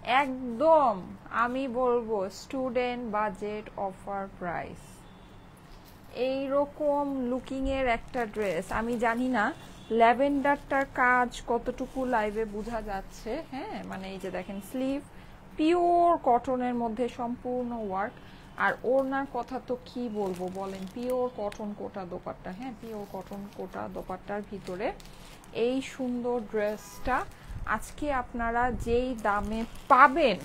একদম আমি বলবো স্টুডেন্ট বাজেট অফার প্রাইস। এইরকম লুকিং এর একটা ড্রেস, আমি জানি না ল্যাভেন্ডারটার কাজ কতটুকু লাইভে বোঝা যাচ্ছে। হ্যাঁ, মানে এই যে দেখেন স্লিভ পিওর কটনের মধ্যে সম্পূর্ণ ওয়ার্ক, আর ওড়নার কথা তো কি বলবো বলেন, পিওর কটন কোটা দোপাট্টা। হ্যাঁ, পিওর কটন কোটা দোপাট্টার ভিতরে এই সুন্দর ড্রেসটা আজকে আপনারা যেই দামে পাবেন,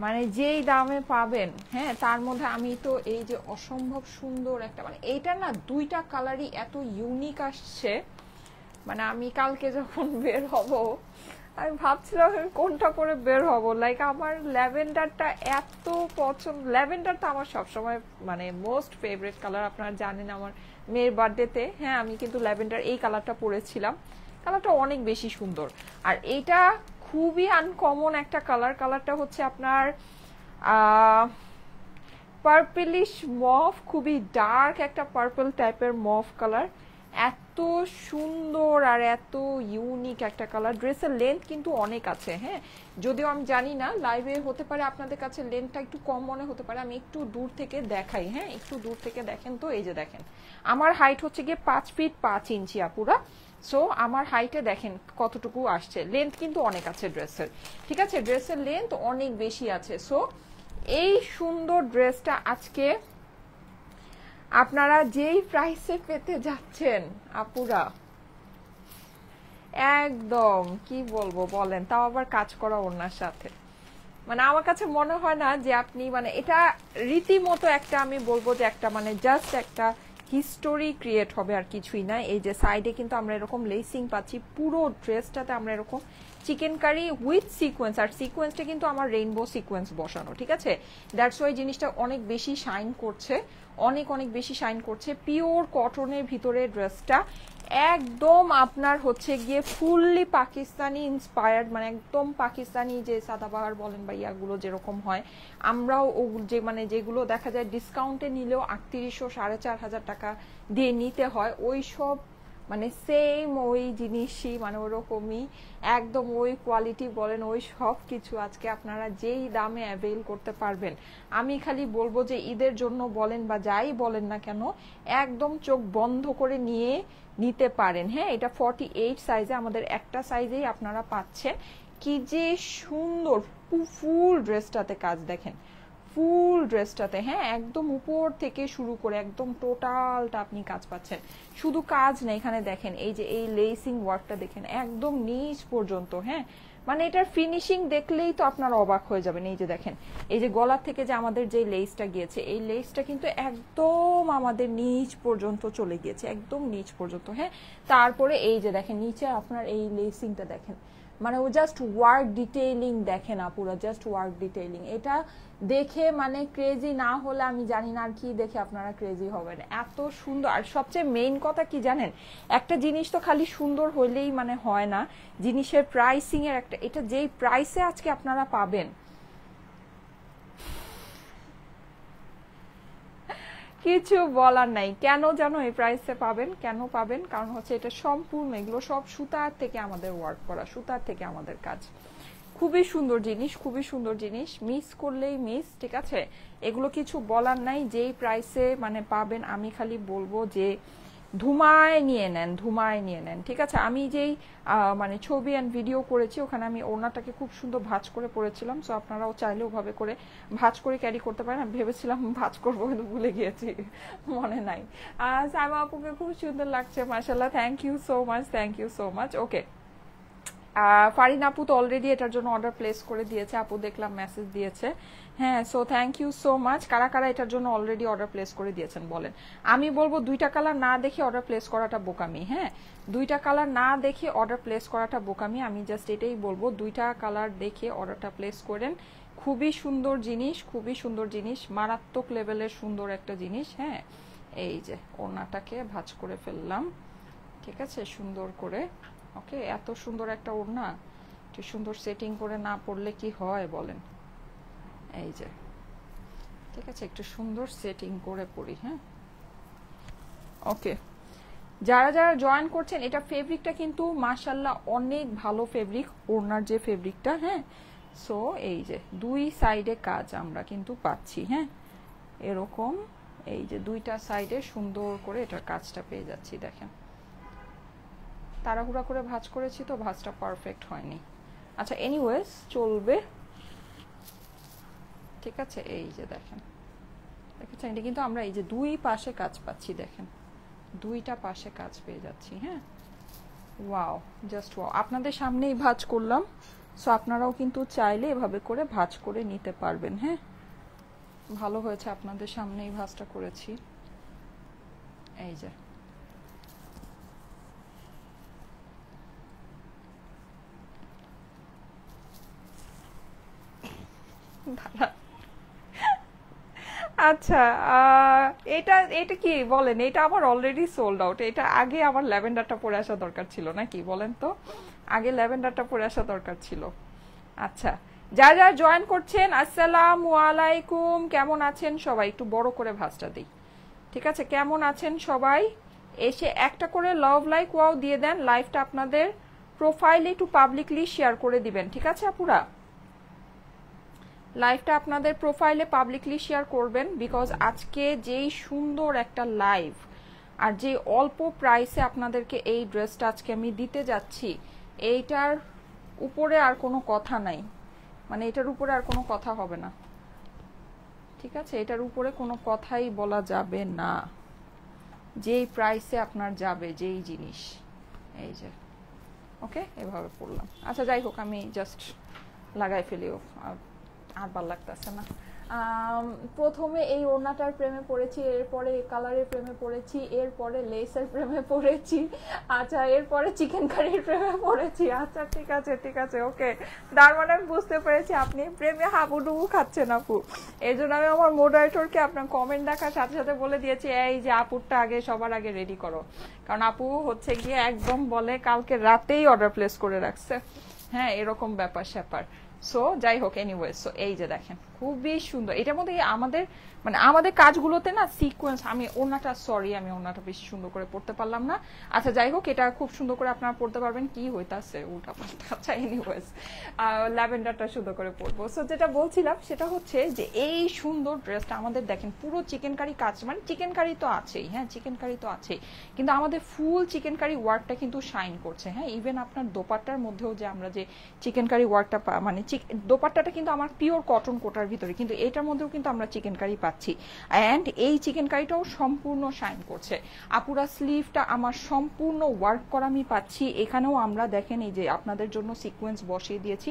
মানে যেই দামে পাবেন, হ্যাঁ, তার মধ্যে আমি তো এই যে অসম্ভব সুন্দর একটা, মানে এইটা না দুইটা কালারই এত ইউনিক আসছে, মানে আমি কালকে যখন বের হব আমি ভাবছিলাম আমি কোনটা করে বের হব। লাইক আমার ল্যাভেন্ডারটা এত পছন্দ, ল্যাভেন্ডারটা আমার সবসময় মানে মোস্ট ফেভারিট কালার। আপনারা জানেন আমার মেয়ের বার্থডেতে, হ্যাঁ, আমি কিন্তু ল্যাভেন্ডার এই কালারটা পরেছিলাম, কালারটা অনেক বেশি সুন্দর। আর এইটা খুবই আনকমন একটা কালার, কালারটা হচ্ছে আপনার পার্পলিশ মফ, খুবই ডার্ক একটা পার্পল টাইপের মফ কালার, এত সুন্দর আর এত ইউনিক একটা কালার। ড্রেসের লেন্থ কিন্তু অনেক আছে, হ্যাঁ, যদিও আমি জানি না লাইভে হতে পারে আপনাদের কাছে লেন্থটা একটু কম মনে হতে পারে, আমি একটু দূর থেকে দেখাই। হ্যাঁ, একটু দূর থেকে দেখেন তো, এই যে দেখেন আমার হাইট হচ্ছে গিয়ে 5 ফিট 5 ইঞ্চি আপুরা। সো আমার হাইটে দেখেন কতটুকু আসছে, লেন্থ কিন্তু অনেক আছে ড্রেসের, ঠিক আছে, ড্রেসের লেন্থ অনেক বেশি আছে। সো এই সুন্দর ড্রেসটা আজকে আপনারা যেই প্রাইসে পেতে যাচ্ছেন আপুরা, একদম কি বলবো বলেন, তাও আবার কাজ করা ওনার সাথে, মানে আমার কাছে মনে হয় না যে আপনি, মানে এটা রীতিমতো একটা, আমি বলবো যে একটা মানে জাস্ট একটা হিস্টোরি ক্রিয়েট হবে আর কিছুই না। এই যে সাইডে কিন্তু আমরা এরকম লেসিং পাচ্ছি, পুরো ড্রেসটাতে আমরা এরকম চিকেন কারি উইথ সিকোয়েন্স, আর সিকোয়েন্সটা কিন্তু আমার রেইনবো সিকোয়েন্স বসানো, ঠিক আছে, দ্যাটস ওয়াই জিনিসটা অনেক বেশি শাইন করছে, অনেক অনেক বেশি শাইন করছে। পিওর কটনের ভিতরে ড্রেসটা একদম আপনার হচ্ছে গিয়ে ফুললি পাকিস্তানি ইন্সপায়ার্ড, মানে একদম পাকিস্তানি যে সাদাবাহার বলেন বা ইয়াগুলো যেরকম হয়, আমরাও যে মানে যেগুলো দেখা যায় ডিসকাউন্টে নিলেও 3800 4,500 টাকা দিয়ে নিতে হয়, ওই সব মানে সেম ওই জিনিসই, মানে ওরকমই একদম ওই কোয়ালিটি বলেন, ওই সব কিছু আজকে আপনারা যেই দামে অ্যাভেল করতে পারবেন। আমি খালি বলবো যে ঈদের জন্য বলেন বা যাই বলেন না কেন, একদম চোখ বন্ধ করে নিয়ে নিতে পারেন। হ্যাঁ, এটা 48 সাইজে, আমাদের একটা সাইজেই আপনারা পাচ্ছেন। কি যে সুন্দর ফুল ড্রেসটাতে কাজ দেখেন, ফুল ড্রেসটাতে, হ্যাঁ, একদম উপর থেকে শুরু করে একদম টোটালটা আপনি কাজ পাচ্ছেন। শুধু কাজ নেই, এখানে দেখেন এই যে এই লেসিং ওয়ার্কটা দেখেন একদম নিচ পর্যন্ত। হ্যাঁ, মানে এটার ফিনিশিং দেখলেই তো আপনারা অবাক হয়ে যাবেন। এই যে দেখেন এই যে গলার থেকে যে আমাদের যে লেসটা গিয়েছে, এই লেসটা কিন্তু একদম আমাদের নিচ পর্যন্ত চলে গিয়েছে, একদম নিচ পর্যন্ত। হ্যাঁ, তারপরে এই যে দেখেন নিচে আপনার এই লেসিংটা দেখেন, মানে ও জাস্ট ওয়ার্ক ডিটেইলিং দেখেন আপুরা, জাস্ট ওয়ার্ক ডিটেইলিং। এটা দেখে মানে ক্রেজি না হলে আমি জানি না আর কি দেখে আপনারা ক্রেজি হবেন, এত সুন্দর। আর সবচেয়ে মেইন কথা কি জানেন, একটা জিনিস তো খালি সুন্দর হইলেই মানে হয় না, জিনিসের প্রাইসিং এর একটা, এটা যেই প্রাইসে আজকে আপনারা পাবেন, কিছু বলার নাই। কেন জানো এই প্রাইসে পাবেন, কেন পাবেন, কারণ হচ্ছে এটা সম্পূর্ণ এগুলো সব সুতার থেকে আমাদের ওয়ার্ক করা, সুতার থেকে আমাদের কাজ। খুবই সুন্দর জিনিস, খুবই সুন্দর জিনিস, মিস করলেই মিস, ঠিক আছে, এগুলো কিছু বলার নাই। যেই প্রাইসে মানে পাবেন, আমি খালি বলবো যে ধুমায় নিয়ে নেন, ধুমায় নিয়ে নেন, ঠিক আছে। আমি যেই মানে ছবি অ্যান্ড ভিডিও করেছি ওখানে আমি ওড়নাটাকে খুব সুন্দর ভাঁজ করে পরেছিলাম, সো আপনারাও চাইলে ওভাবে করে ভাঁজ করে ক্যারি করতে পারেন। আমি ভেবেছিলাম ভাঁজ করবো কিন্তু ভুলে গিয়েছি, মনে নাই। সাইমা আপুকে খুব সুন্দর লাগছে, মাশাআল্লাহ, thank you so much, thank you so much. Okay, Farin আপু তো অলরেডি এটার জন্য অর্ডার প্লেস করে দিয়েছে, আপু দেখলাম মেসেজ দিয়েছে। হ্যাঁ, so thank you so much. কারা কারা এটার জন্য অলরেডি অর্ডার প্লেস করে দিয়েছেন বলেন। আমি বলবো দুইটা কালার না দেখে অর্ডার প্লেস করাটা বোকামি। হ্যাঁ, দুইটা কালার না দেখে অর্ডার প্লেস করাটা বোকামি, আমি জাস্ট এটাই বলবো, দুইটা কালার দেখে অর্ডারটা প্লেস করেন। খুবই সুন্দর জিনিস, খুবই সুন্দর জিনিস, মারাত্মক লেভেলের সুন্দর একটা জিনিস। হ্যাঁ, এই যে ওড়নাটাকে ভাঁজ করে ফেললাম, ঠিক আছে, সুন্দর করে। ওকে, এত সুন্দর একটা ওড়না একটু সুন্দর সেটিং করে না পরলে কি হয় বলেন। এই যে, ঠিক আছে, একটু সুন্দর সেটিং করে পরি। হ্যাঁ, ওকে, যারা যারা জয়েন করছেন, এটা ফেব্রিকটা কিন্তু মাশাআল্লাহ অনেক ভালো ফেব্রিক, ওড়নার যে ফেব্রিকটা, হ্যাঁ, সো এই যে দুই সাইডে কাজ আমরা কিন্তু পাচ্ছি, হ্যাঁ এরকম এই যে দুইটা সাইডে সুন্দর করে এটার কাজটা পেয়ে যাচ্ছি। দেখেন তাড়াহুড়া করে ভাঁজ করেছি তো ভাঁজটা পারফেক্ট হয়নি। আচ্ছা এনিওয়েজ চলবে, ঠিক আছে। এই যে দেখেন দেখেছেন এটা কিন্তু আমরা এই যে দুই পাশে কাজ পাচ্ছি, দেখেন দুইটা পাশে কাজ পেয়ে যাচ্ছি। হ্যাঁ ওয়াও, জাস্ট ওয়াও। আপনাদের সামনেই ভাঁজ করলাম, সো আপনারাও কিন্তু চাইলে এভাবে করে ভাঁজ করে নিতে পারবেন। হ্যাঁ ভালো হয়েছে আপনাদের সামনেই ভাঁজটা করেছি। এই যে আচ্ছা এটা এটা কি বলেন, এটা আমার অলরেডি সোল্ড আউট। এটা আগে আমার ল্যাভেন্ডারটা পরে আসা দরকার ছিল নাকি বলেন তো, আগে ল্যাভেন্ডারটা পরে আসা দরকার ছিল। আচ্ছা যারা যারা জয়েন করছেন আসসালামু আলাইকুম, কেমন আছেন সবাই? একটু বড় করে ভাঁজটা দিই, ঠিক আছে। কেমন আছেন সবাই? এসে একটা করে লাভ লাইক ওয়াও দিয়ে দেন। লাইভটা আপনাদের প্রোফাইলে একটু পাবলিকলি শেয়ার করে দিবেন, ঠিক আছে আপুরা? লাইভটা আপনাদের প্রোফাইলে পাবলিকলি শেয়ার করবেন, বিকজ আজকে যেই সুন্দর একটা লাইভ আর যে অল্প প্রাইসে আপনাদেরকে এই ড্রেসটা আজকে আমি দিতে যাচ্ছি, এইটার উপরে আর কোনো কথা নাই, মানে এটার উপরে আর কোনো কথা হবে না, ঠিক আছে। এটার উপরে কোনো কথাই বলা যাবে না, যেই প্রাইসে আপনার যাবে যেই জিনিস। এই যে ওকে এভাবে পড়লাম। আচ্ছা যাই হোক আমি জাস্ট লাগাই ফেলিও, আর ভাল লাগতেছে না। প্রথমে এই ওড়নাটার প্রেমে পড়েছি, এরপরে এই কালারের প্রেমে পড়েছি, এরপরে লেসের প্রেমে পড়েছি, আচ্ছা এরপরে চিকেন কারির প্রেমে পড়েছি। আচ্ছা ঠিক আছে ঠিক আছে ওকে, তার মানে আমি বুঝতে পেরেছি আপনি প্রেমে হাবুডুবু খাচ্ছেন আপু। এই জন্য আমি আমার মডারেটরকে আপনার কমেন্ট দেখার সাথে সাথে বলে দিয়েছি এই যে আপুরটা আগে সবার আগে রেডি করো, কারণ আপু হচ্ছে গিয়ে একদম বলে কালকে রাতেই অর্ডার প্লেস করে রাখছে। হ্যাঁ এরকম ব্যাপার স্যাপার। সো যাই হোক এনিওয়ে, সো এই যে দেখেন খুবই সুন্দর। এটার মধ্যে আমাদের মানে আমাদের কাজগুলোতে না সিকোয়েন্স, আমি ওনাটা সরি আমি ওনাটা বেশি সুন্দর করে পড়তে পারলাম না। আচ্ছা যাই হোক এটা খুব সুন্দর করে আপনারা পড়তে পারবেন। কি হইতাছে উল্টা পাল্টা। আচ্ছা এনিওয়েজ ল্যাভেন্ডারটা সুন্দর করে পড়বো। সো যেটা বলছিলাম সেটা হচ্ছে যে এই সুন্দর ড্রেসটা আমাদের দেখেন পুরো চিকেন কারি কাজ, মানে চিকেন কারি তো আছেই, হ্যাঁ চিকেন কারি তো আছেই, কিন্তু আমাদের ফুল চিকেন কারি ওয়ার্কটা কিন্তু শাইন করছে। হ্যাঁ ইভেন আপনার দোপাট্টার মধ্যেও যে আমরা যে চিকেন কারি ওয়ার্কটা মানে দোপাট্টাটা কিন্তু আমার পিওর কটন কোটার ভিতরে, কিন্তু এটার মধ্যেও কিন্তু আমরা চিকেন কারি পাচ্ছি। অ্যান্ড এই চিকেন কারিটাও সম্পূর্ণ শাইন করছে। আপুরা স্লিভটা আমার সম্পূর্ণ ওয়ার্ক করা আমি পাচ্ছি। এখানেও আমরা দেখেন এই যে আপনাদের জন্য সিকোয়েন্স বসিয়ে দিয়েছি,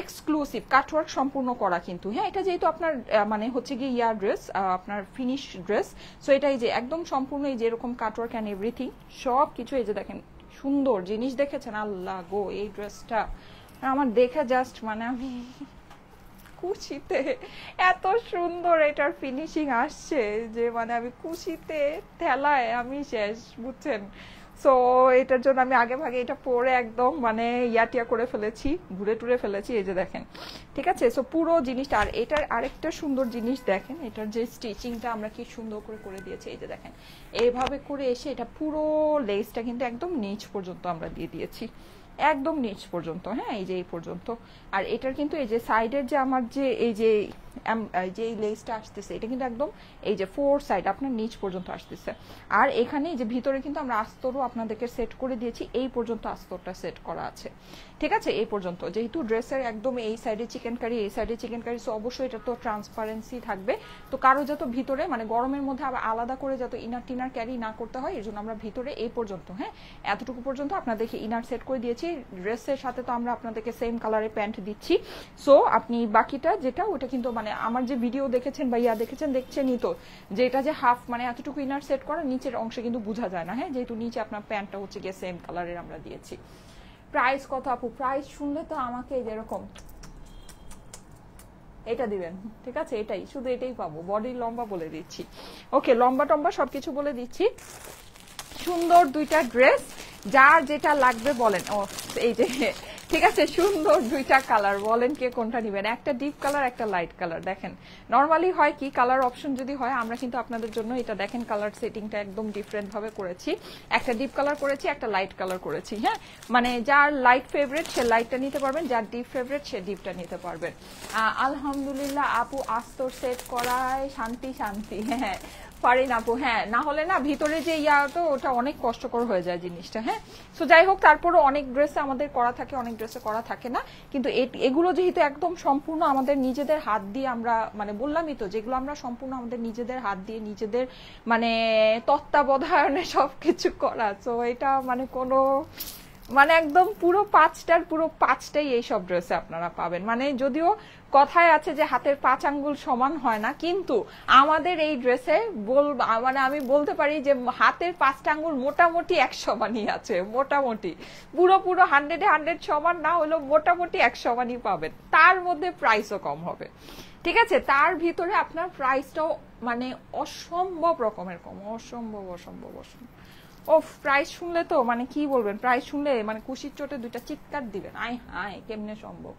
এক্সক্লুসিভ কাটওয়ার্ক সম্পূর্ণ করা কিন্তু। হ্যাঁ এটা যেহেতু আপনার মানে হচ্ছে গিয়ে ইয়ার ড্রেস, আপনার ফিনিশ ড্রেস, সো এটাই যে একদম সম্পূর্ণ এই যে এরকম কাটওয়ার্ক অ্যান্ড এভরিথিং সব কিছু। এই যে দেখেন সুন্দর জিনিস দেখেছেন, আল্লাহ গো এই ড্রেসটা আমার দেখে জাস্ট মানে আমি কুচিতে এত সুন্দর এটার ফিনিশিং আসছে যে মানে আমি কুচিতে ঠেলায় আমি শেষ, বুঝছেন। সো এটার জন্য আমি আগে ভাগে এটা পরে একদম মানে ইয়াটিয়া করে ফেলেছি, ঘুরে টুরে ফেলেছি। এই যে দেখেন ঠিক আছে। সো পুরো জিনিসটা, আর এটার আরেকটা সুন্দর জিনিস দেখেন, এটার যে স্টিচিংটা আমরা কি সুন্দর করে করে দিয়েছি। এই যে দেখেন এইভাবে করে এসে এটা পুরো লেসটা কিন্তু একদম নিচ পর্যন্ত আমরা দিয়ে দিয়েছি, একদম নিচ পর্যন্ত। হ্যাঁ এই যে এই পর্যন্ত। আর এটার কিন্তু এই যে সাইডের যে আমার যে এই যে এই লেসটা আসতেছে এটা কিন্তু একদম এই যে ফোর সাইড আপনার নিচ পর্যন্ত আসতেছে। আর এখানে এই যে ভিতরে কিন্তু আমরা আস্তরও আপনাদেরকে সেট করে দিয়েছি, এই পর্যন্ত আস্তরটা সেট করা আছে, ঠিক আছে এই পর্যন্ত। যেহেতু ড্রেসের একদম এই সাইডে চিকেন কারি এই সাইডে চিকেন কারি, সো অবশ্যই এটা তো ট্রান্সপারেন্সি থাকবে। তো কারো যত ভিতরে মানে গরমের মধ্যে আবার আলাদা করে যত ইনার টিনার ক্যারি না করতে হয়, এর জন্য আমরা ভিতরে এই পর্যন্ত হ্যাঁ এতটুকু পর্যন্ত আপনাদেরকে ইনার সেট করে দিয়েছি। ড্রেসের সাথে তো আমরা আপনাদেরকে সেম কালারের প্যান্ট দিচ্ছি। সো আপনি বাকিটা যেটা ওটা কিন্তু মানে আমার যে ভিডিও দেখেছেন বা ইয়া দেখেছেন দেখছেনই তো, যে এটা যে হাফ মানে এতটুকু ইনার সেট করা, নিচের অংশে কিন্তু বোঝা যায় না। হ্যাঁ যেহেতু নিচে আপনার প্যান্টটা হচ্ছে গিয়ে সেম কালারের আমরা দিয়েছি। প্রাইস কত আপু? প্রাইস শুনলে তো আমাকে যেরকম এটা দিবেন, ঠিক আছে এটাই শুধু এটাই পাবো। বডি লম্বা বলে দিচ্ছি, ওকে লম্বা টম্বা সবকিছু বলে দিচ্ছি। সুন্দর দুইটা ড্রেস, যার যেটা লাগবে বলেন। ও এই যে ঠিক আছে, সুন্দর দুইটা কালার, বলেন কে কোনটা নেবেন। একটা ডিপ কালার, একটা লাইট কালার। দেখেন নরমালি হয় কি, কালার অপশন যদি হয়, আমরা কিন্তু আপনাদের জন্য এটা দেখেন কালার সেটিংটা একদম ডিফারেন্ট ভাবে করেছি। একটা ডিপ কালার করেছি, একটা লাইট কালার করেছি। হ্যাঁ, মানে যার লাইট ফেভারিট সে লাইটটা নিতে পারবেন, যার ডিপ ফেভারিট সে ডিপটা নিতে পারবেন। আলহামদুলিল্লাহ আপু, আস্তর সেট করায় শান্তি শান্তি। হ্যাঁ পারেন আপু, হ্যাঁ না হলে না ভিতরে যে তো ওটা অনেক কষ্টকর হয়ে যায় জিনিসটা। হ্যাঁ, সো যাই হোক, তারপরও অনেক ড্রেসে আমাদের করা থাকে, অনেক ড্রেসে করা থাকে না। কিন্তু এগুলো যেহেতু একদম সম্পূর্ণ আমাদের নিজেদের হাত দিয়ে আমরা, মানে বললামই তো, যেগুলো আমরা সম্পূর্ণ আমাদের নিজেদের হাত দিয়ে নিজেদের মানে তত্ত্বাবধানে সবকিছু করা, তো এটা মানে কোনো মানে একদম পুরো পাঁচটাই এইসব ড্রেসে আপনারা পাবেন। মানে যদিও কথায় আছে যে হাতের 5 আঙ্গুল সমান হয় না, কিন্তু আমাদের এই ড্রেসে মানে আমি বলতে পারি যে হাতের 5টা আঙ্গুল মোটামুটি 1 সমানই আছে। মোটামুটি পুরো 100 সমান না হলেও মোটামুটি 1 সমানই পাবেন। তার মধ্যে প্রাইসও কম হবে। ঠিক আছে, তার ভিতরে আপনার প্রাইসটাও মানে অসম্ভব রকমের কম, অসম্ভব। ও প্রাইস শুনলে তো মানে কি বলবেন, প্রাইস শুনলে মানে খুশির চোটে দুইটা চিৎকার দিবেন, আয় হায় কেমনে সম্ভব।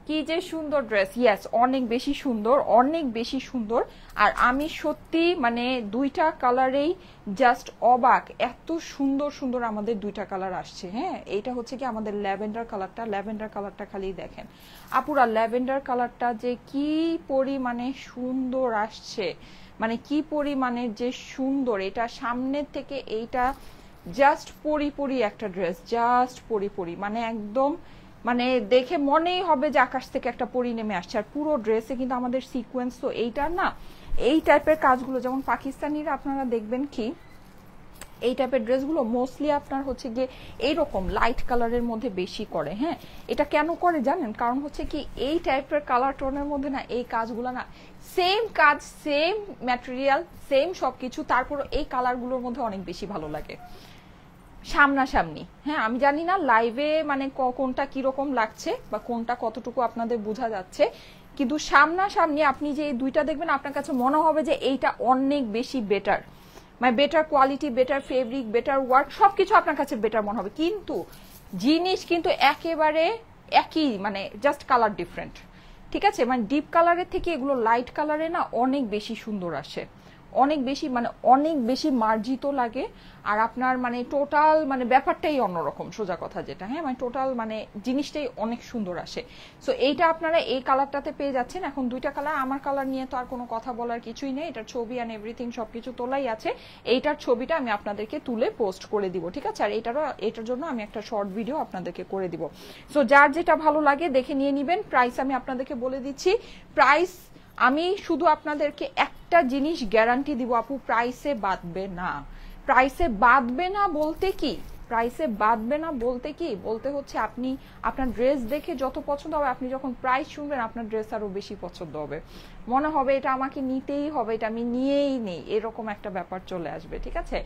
কি যে সুন্দর ড্রেস, ইয়েস অনেক বেশি সুন্দর, অনেক বেশি সুন্দর। আর আমি সত্যি মানে দুইটা কালারেই জাস্ট অবাক, এত সুন্দর সুন্দর আমাদের দুইটা কালার আসছে। হ্যাঁ, এইটা হচ্ছে কি আমাদের ল্যাভেন্ডার কালারটা খালি দেখেন আপুরা, ল্যাভেন্ডার কালারটা যে কি পরিমাণে সুন্দর আসছে, মানে কি পরিমাণের যে সুন্দর। এটা সামনের থেকে এইটা জাস্ট পরি একটা ড্রেস, জাস্ট পরি মানে একদম মানে দেখে মনেই হবে যে আকাশ থেকে একটা পরি নেমে আসছে। আর পুরো ড্রেসে কিন্তু আমাদের সিকোয়েন্স তো এইটার না, এই টাইপের কাজগুলো যেমন পাকিস্তানিরা আপনারা দেখবেন কি এই টাইপের ড্রেসগুলো মোস্টলি আপনার হচ্ছে গিয়ে এইরকম লাইট কালারের মধ্যে বেশি করে। হ্যাঁ, এটা কেন করে জানেন, কারণ হচ্ছে কি এই টাইপের কালার টোনের মধ্যে না এই কাজগুলো না সেম কাজ, সেম ম্যাটেরিয়াল, সেম সবকিছু, তারপরে এই কালারগুলোর মধ্যে অনেক বেশি ভালো লাগে সামনাসামনি। হ্যাঁ, আমি জানি না লাইভে মানে কোনটা কিরকম লাগছে বা কোনটা কতটুকু আপনাদের বোঝা যাচ্ছে, কিন্তু সামনাসামনি আপনি যে এই দুইটা দেখবেন আপনার কাছে মনে হবে যে এইটা অনেক বেশি বেটার, মানে better quality, better fabric, better work, সবকিছু আপনার কাছে বেটার মনে হবে, কিন্তু জিনিস কিন্তু একেবারে একই, মানে জাস্ট কালার ডিফারেন্ট। ঠিক আছে, মানে ডিপ কালারের থেকে এগুলো লাইট কালারে না অনেক বেশি সুন্দর আসে, অনেক বেশি মানে অনেক বেশি মার্জিত লাগে। আর আপনার মানে টোটাল মানে ব্যাপারটাই অন্যরকম, সোজা কথা যেটা। হ্যাঁ, মানে টোটাল মানে জিনিসটাই অনেক সুন্দর আসে। সো এইটা আপনারা এই কালারটাতে পেয়ে যাচ্ছেন। এখন দুইটা কালার, আমার কালার নিয়ে তো আর কোনো কথা বলার কিছুই নেই, এটার ছবি অ্যান্ড এভরিথিং সবকিছু তোলাই আছে। এইটার ছবিটা আমি আপনাদেরকে তুলে পোস্ট করে দিব, ঠিক আছে। আর এটার জন্য আমি একটা শর্ট ভিডিও আপনাদেরকে করে দিব। সো যার যেটা ভালো লাগে দেখে নিয়ে নিবেন। প্রাইস আমি আপনাদেরকে বলে দিচ্ছি, প্রাইস আমি শুধু আপনাদেরকে একটা জিনিস গ্যারান্টি দিব আপু, প্রাইসে বাঁধবে না। প্রাইসে বাঁধবে না বলতে কি, প্রাইসে বাঁধবে না বলতে কি, বলতে হচ্ছে আপনি আপনার ড্রেস দেখে যত পছন্দ হবে, আপনি যখন প্রাইস শুনবেন আপনার ড্রেস আরো বেশি পছন্দ হবে, মনে হবে এটা আমাকে নিতেই হবে, এটা আমি নিয়েই নেই, এরকম একটা ব্যাপার চলে আসবে। ঠিক আছে,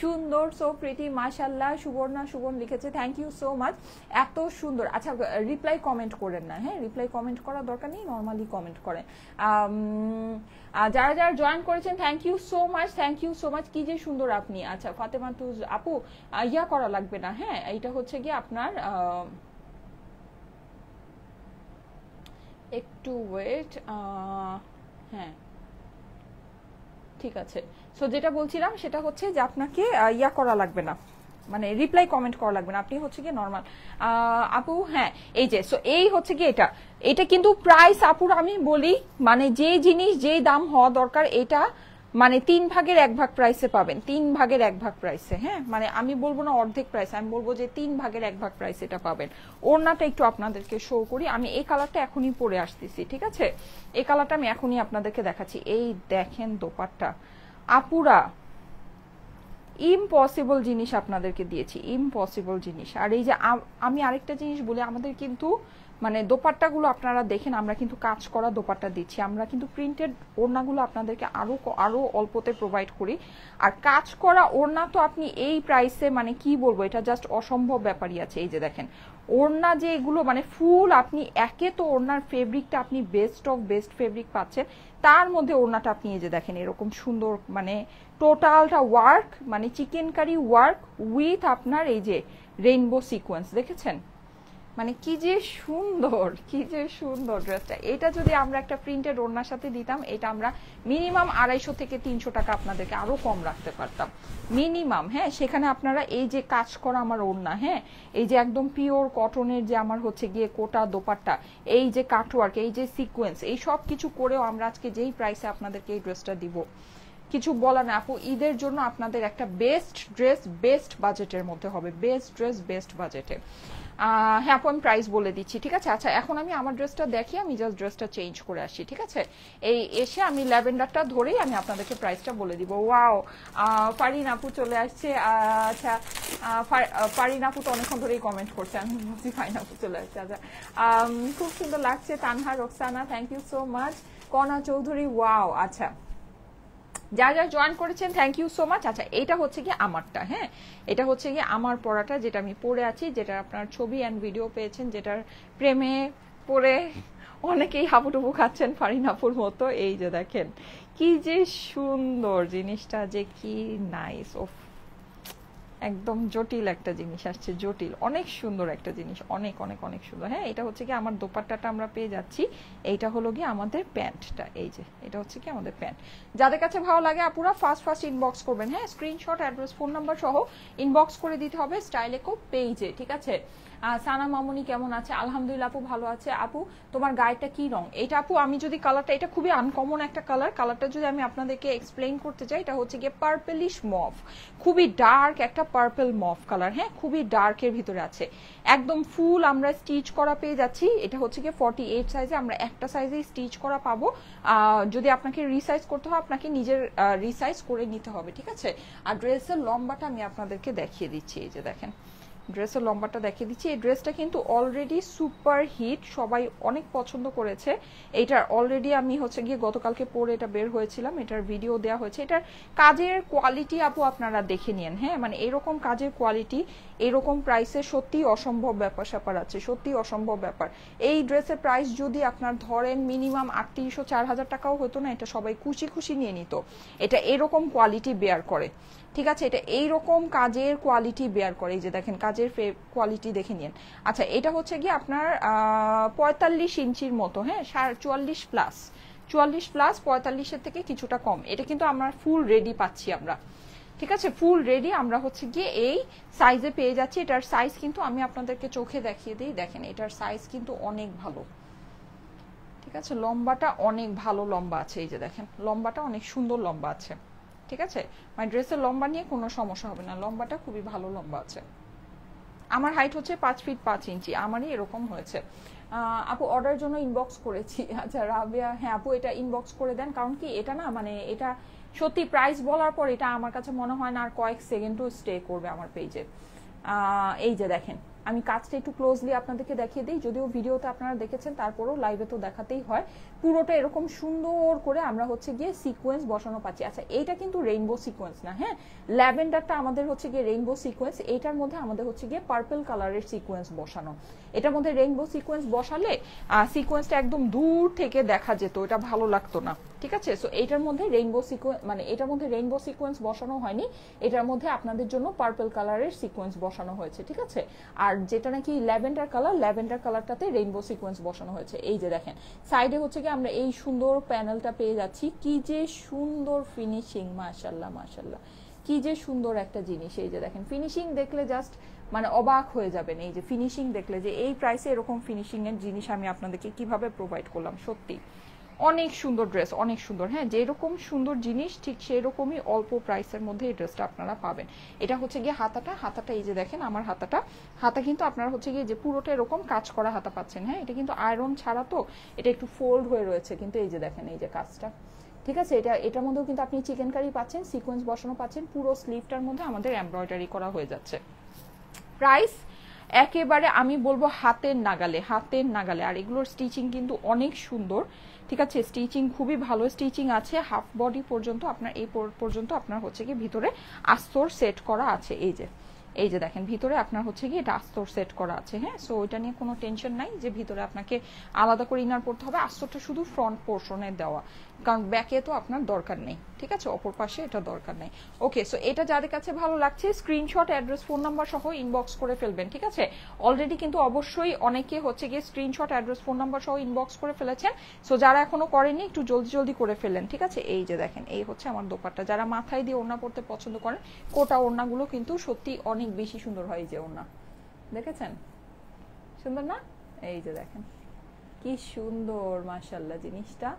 সুন্দর, সো প্রিটি, মাশাল্লাহ। সুবর্ণ লিখেছে থ্যাংক ইউ সো মাচ, এত সুন্দর। আচ্ছা, রিপ্লাই কমেন্ট করেন না, হ্যাঁ রিপ্লাই কমেন্ট করার দরকার নেই, নর্মালি কমেন্ট করেন। যারা যারা জয়েন করেছেন থ্যাংক ইউ সো মাচ, কি যে সুন্দর আপনি। আচ্ছা, ফাতেমা তুজ আপু ইয়া করা লাগবে না, হ্যাঁ এইটা হচ্ছে কি আপনার একটু ওয়েট, হ্যাঁ ঠিক আছে। সো যেটা বলছিলাম সেটা হচ্ছে যে আপনাকে ইয়া করা লাগবে না, মানে রিপ্লাই কমেন্ট করা লাগবে না, আপনি হচ্ছে কি নর্মাল আপু। হ্যাঁ, এই যে সো এই হচ্ছে কি এটা কিন্তু প্রাইস আপুর আমি বলি, মানে যে জিনিস যেই দাম হওয়া দরকার এটা মানে 3 ভাগের 1 ভাগ প্রাইসে পাবেন, 3 ভাগের 1 ভাগ প্রাইসে। হ্যাঁ, মানে আমি বলবো না অর্ধেক প্রাইস, আমি বলবো যে 3 ভাগের 1 ভাগ প্রাইস এটা পাবেন। ওড়নাটা একটু আপনাদেরকে শো করি, আমি এই কালারটা এখনই পরে আসতেছি, ঠিক আছে, এই কালারটা আমি এখনই আপনাদেরকে দেখাচ্ছি। এই দেখেন দোপাট্টা আপুরা, ইম্পসিবল জিনিস আপনাদেরকে দিয়েছি, ইম্পসিবল জিনিস। আর এই যে আমি আরেকটা জিনিস বলি, আমাদের কিন্তু মানে দোপাট্টাগুলো আপনারা দেখেন, আমরা কিন্তু কাজ করা দোপাট্টা দিচ্ছি, আমরা কিন্তু প্রিন্টেড ওড়নাগুলো আপনাদেরকে আরো অল্পতে প্রোভাইড করি। আর কাজ করা ওড়না তো আপনি এই প্রাইসে মানে কি বলবো, এটা জাস্ট অসম্ভব ব্যাপারই আছে। এই যে দেখেন ওড়না যে এগুলো মানে ফুল, আপনি একে তো ওড়নার ফেব্রিকটা আপনি বেস্ট অফ বেস্ট ফেব্রিক পাচ্ছেন, তার মধ্যে ওড়নাটা আপনি এই যে দেখেন এরকম সুন্দর, মানে টোটালটা ওয়ার্ক, মানে চিকেন কারি ওয়ার্ক উইথ আপনার এই যে রেইনবো সিকোয়েন্স, দেখেছেন মানে কি যে সুন্দর, কি যে সুন্দর ড্রেসটা। এটা যদি আমরা একটা প্রিন্টেড ওড়নার সাথে দিতাম, এটা আমরা মিনিমাম 250 থেকে 300 টাকা আপনাদেরকে আরো কম রাখতে পারতাম মিনিমাম। হ্যাঁ, সেখানে আপনারা এই যে কাজ করা আমার ওড়না, হ্যাঁ, এই যে একদম পিওর কটনের যে আমার হচ্ছে গিয়ে কোটা দোপাট্টা, এই যে কাটওয়ার্ক, এই যে সিকোয়েন্স, এই সব কিছু করেও আমরা আজকে যেই প্রাইসে আপনাদেরকে এই ড্রেসটা দিব, কিছু বলা না আপু। ঈদের জন্য আপনাদের একটা বেস্ট ড্রেস, বেস্ট বাজেটের মধ্যে হবে, বেস্ট ড্রেস বেস্ট বাজেটে। হ্যাঁ আপু, আমি প্রাইস বলে দিচ্ছি, ঠিক আছে? আচ্ছা, এখন আমি আমার ড্রেসটা দেখি, আমি জাস্ট ড্রেসটা চেঞ্জ করে আসি, ঠিক আছে? এই এসে আমি ল্যাভেন্ডারটা ধরেই আমি আপনাদেরকে প্রাইসটা বলে দিব। ওয়াও, ফারিন আপু চলে আসছে। আচ্ছা, ফারিন আপু তো অনেকক্ষণ ধরেই কমেন্ট করছে, আমি বলছি ফাইন আপু চলে আসছে। আচ্ছা, খুব সুন্দর লাগছে। Tanha Roksana, thank you so much. Kona Chowdhury, wow. আচ্ছা, যা যা জয়েন করেছেন থ্যাংক ইউ সো মাচ। আচ্ছা, এটা হচ্ছে কি আমারটা, হ্যাঁ, এটা হচ্ছে কি আমার পড়াটা, যেটা আমি পরে আছি, যেটা আপনার ছবি অ্যান্ড ভিডিও পেয়েছেন, যেটার প্রেমে পড়ে অনেকেই হাবুডুবু খাচ্ছেন ফারিনাপুর মতো। এই যে দেখেন কি যে সুন্দর জিনিসটা, যে কি নাইস। ও, একদম জটিল একটা জিনিস আসছে, জটিল, অনেক সুন্দর একটা জিনিস, অনেক অনেক অনেক সুন্দর। হ্যাঁ, এটা হচ্ছে কি আমার দোপাট্টাটা আমরা পেয়ে যাচ্ছি, এইটা হলো গিয়ে আমাদের প্যান্টটা, এই যে এটা হচ্ছে কি আমাদের প্যান্ট। যাদের কাছে ভালো লাগে আপুরা ফার্স্ট ইনবক্স করবেন, হ্যাঁ, স্ক্রিনশট, অ্যাড্রেস, ফোন নাম্বার সহ ইনবক্স করে দিতে হবে স্টাইলেকো পেজে, ঠিক আছে? সানা মামুনি কেমন আছে? আলহামদুলিল্লাহ আপু, ভালো আছে। আপু, তোমার গায়েটা কি রং? এটা আপু, আমি যদি কালারটা, এটা খুবই আনকমন একটা কালার, কালারটা যদি আমি আপনাদেরকে এক্সপ্লেইন করতে চাই, এটা হচ্ছে গিয়ে পার্পলিশ মভ, খুবই ডার্ক একটা পার্পল মভ কালার, হ্যাঁ, খুবই ডার্কের ভিতরে আছে। একদম ফুল আমরা স্টিচ করা পেয়ে যাচ্ছি। এটা হচ্ছে গিয়ে 48 সাইজে, আমরা একটা সাইজে স্টিচ করা পাবো। যদি আপনাকে রিসাইজ করতে হয়, আপনাকে নিজের রিসাইজ করে নিতে হবে, ঠিক আছে? আর ড্রেসের লম্বাটা আমি আপনাদেরকে দেখিয়ে দিচ্ছি, এই যে দেখেন ড্রেসের লম্বাটা দেখিয়ে দিচ্ছি। এই ড্রেসটা কিন্তু অলরেডি সুপার হিট, সবাই অনেক পছন্দ করেছে। এইটার অলরেডি আমি হচ্ছে গিয়ে গতকালকে পরে এটা বের হয়েছিলাম, এটার ভিডিও দেওয়া হয়েছে। এটার কাজের কোয়ালিটি আপু আপনারা দেখে নিন, হ্যাঁ, মানে এরকম কাজের কোয়ালিটি এরকম প্রাইসে সত্যি অসম্ভব ব্যাপার স্যাপার আছে, সত্যি অসম্ভব ব্যাপার। এই ড্রেসের প্রাইস যদি আপনার ধরেন মিনিমাম 3800-4000 টাকাও হতো না, এটা সবাই খুশি খুশি নিয়ে নিত। এটা এরকম কোয়ালিটি বেয়ার করে, ঠিক আছে? এটা এইরকম কাজের কোয়ালিটি বেয়ার করে, এই যে দেখেন কাজের কোয়ালিটি দেখে নিন। আচ্ছা, এটা হচ্ছে কি আপনার 45 ইঞ্চির মতো, হ্যাঁ, 44 প্লাস, 44 প্লাস 45-এর থেকে কিছুটা কম। এটা কিন্তু আমরা ফুল রেডি পাচ্ছি আমরা, ঠিক আছে? ফুল রেডি আমরা হচ্ছে গিয়ে এই সাইজে পেয়ে যাচ্ছি। এটার সাইজ কিন্তু আমি আপনাদেরকে চোখে দেখিয়ে দিই, দেখেন এটার সাইজ কিন্তু অনেক ভালো, ঠিক আছে? লম্বাটা অনেক ভালো লম্বা আছে, এই যে দেখেন লম্বাটা অনেক সুন্দর লম্বা আছে, ঠিক আছে? মানে ড্রেসের লম্বা নিয়ে কোনো সমস্যা হবে না, লম্বাটা খুবই ভালো লম্বা আছে। আমার হাইট হচ্ছে 5 ফিট 5 ইঞ্চি, আমারই এরকম হয়েছে। আপু, অর্ডার জন্য ইনবক্স করেছি। আচ্ছা রাবিয়া, হ্যাঁ আপু, এটা ইনবক্স করে দেন, কারণ কি এটা না, মানে এটা সত্যি প্রাইস বলার পর এটা আমার কাছে মনে হয় না আর কয়েক সেকেন্ডও স্টে করবে আমার পেজে। এই যে দেখেন, আমি কাজটা একটু ক্লোজলি আপনাদেরকে দেখিয়ে দিই, যদিও ভিডিওতে আপনারা দেখেছেন, তারপরেও লাইভে তো দেখাতেই হয়। পুরোটা এরকম সুন্দর করে আমরা হচ্ছে গিয়ে সিকোয়েন্স বসানো পাচ্ছি। আচ্ছা, এইটা কিন্তু রেইনবো সিকোয়েন্স না, হ্যাঁ, ল্যাভেন্ডারটা আমাদের হচ্ছে গিয়ে রেইনবো সিকোয়েন্স, এইটার মধ্যে আমাদের হচ্ছে গিয়ে পার্পল কালারের সিকোয়েন্স বসানো। এটার মধ্যে রেইনবো সিকোয়েন্স বসালে সিকোয়েন্সটা একদম দূর থেকে দেখা যেত, এটা ভালো লাগতো না, ঠিক আছে? সো এইটার মধ্যে রেইনবো সিকোয়েন্স, মানে এটার মধ্যে রেইনবো সিকোয়েন্স বসানো হয়নি, এটার মধ্যে আপনাদের জন্য পার্পল কালারের সিকোয়েন্স বসানো হয়েছে, ঠিক আছে? আর যেটা নাকি ল্যাভেন্ডার কালার, ল্যাভেন্ডার কালারটাতে রেইনবো সিকোয়েন্স বসানো হয়েছে। এই যে দেখেন সাইডে হচ্ছে কি আমরা এই সুন্দর প্যানেলটা পেয়ে যাচ্ছি, কি যে সুন্দর ফিনিশিং, মাশাআল্লাহ মাশাআল্লাহ, কি যে সুন্দর একটা জিনিস। এই যে দেখেন ফিনিশিং দেখলে জাস্ট মানে অবাক হয়ে যাবেন, এই যে ফিনিশিং দেখলে, যে এই প্রাইসে এরকম ফিনিশিং এর জিনিস আমি আপনাদেরকে কিভাবে প্রোভাইড করলাম। সত্যি অনেক সুন্দর ড্রেস, অনেক সুন্দর, হ্যাঁ, যেরকম সুন্দর জিনিস ঠিক সেই রকমই অল্প প্রাইসের মধ্যে এই ড্রেসটা আপনারা পাবেন। এটা হচ্ছে গিয়ে হাতাটা এই যে দেখেন আমার হাতা কিন্তু আপনারা হচ্ছে গিয়ে যে পুরোটা এরকম কাজ করা হাতা পাচ্ছেন, হ্যাঁ, এটা কিন্তু আয়রন ছাড়া, তো এটা একটু ফোল্ড হয়ে রয়েছে, কিন্তু এই যে দেখেন এই যে কাজটা, ঠিক আছে? এটার মধ্যেও কিন্তু আপনি চিকেন কারি পাচ্ছেন, সিকোয়েন্স বসানো পাচ্ছেন, পুরো স্লিভটার মধ্যে আমাদের এমব্রয়ডারি করা হয়ে যাচ্ছে। প্রাইস একেবারে আমি বলবো হাতের নাগালে, হাতের নাগালে। আর এগুলোর স্টিচিং কিন্তু অনেক সুন্দর, ঠিক আছে? স্টিচিং খুবই ভালো স্টিচিং আছে, হাফ বডি পর্যন্ত আপনার এই পর্যন্ত আপনার হচ্ছে কি ভিতরে আস্তর সেট করা আছে। এই যে দেখেন ভিতরে আপনার হচ্ছে কি এটা আস্তর সেট করা আছে, হ্যাঁ। সো ওইটা নিয়ে কোনো টেনশন নাই যে ভিতরে আপনাকে আলাদা করে ইনার পড়তে হবে, আস্তরটা শুধু ফ্রন্ট পোর্শনে দেওয়া, কারণ ব্যাকে তো আপনার দরকার নেই, ঠিক ঠিক আছে, অপর পাশে এটা দরকার নেই। ওকে, সো এটা যাদের কাছে ভালো লাগছে স্ক্রিনশট, অ্যাড্রেস, ফোন নাম্বার সহ ইনবক্স করে ফেলবেন, ঠিক আছে। অলরেডি কিন্তু অবশ্যই অনেকে হচ্ছে গিয়ে স্ক্রিনশট, অ্যাড্রেস, ফোন নাম্বার সহ ইনবক্স করে ফেলেছেন। সো যারা এখনো করেনি একটু জলদি জলদি করে ফেললেন, ঠিক আছে। এই যে দেখেন, এই হচ্ছে আমার দোপাট্টা। যারা মাথায় দিয়ে ওড়না পড়তে পছন্দ করেন, কোটা ওড়নাগুলো কিন্তু সত্যি অনেক বেশি সুন্দর হয়। এই যে ওড়না দেখেছেন, সুন্দর না? এই যে দেখেন কি সুন্দর, মাশাআল্লাহ, জিনিসটা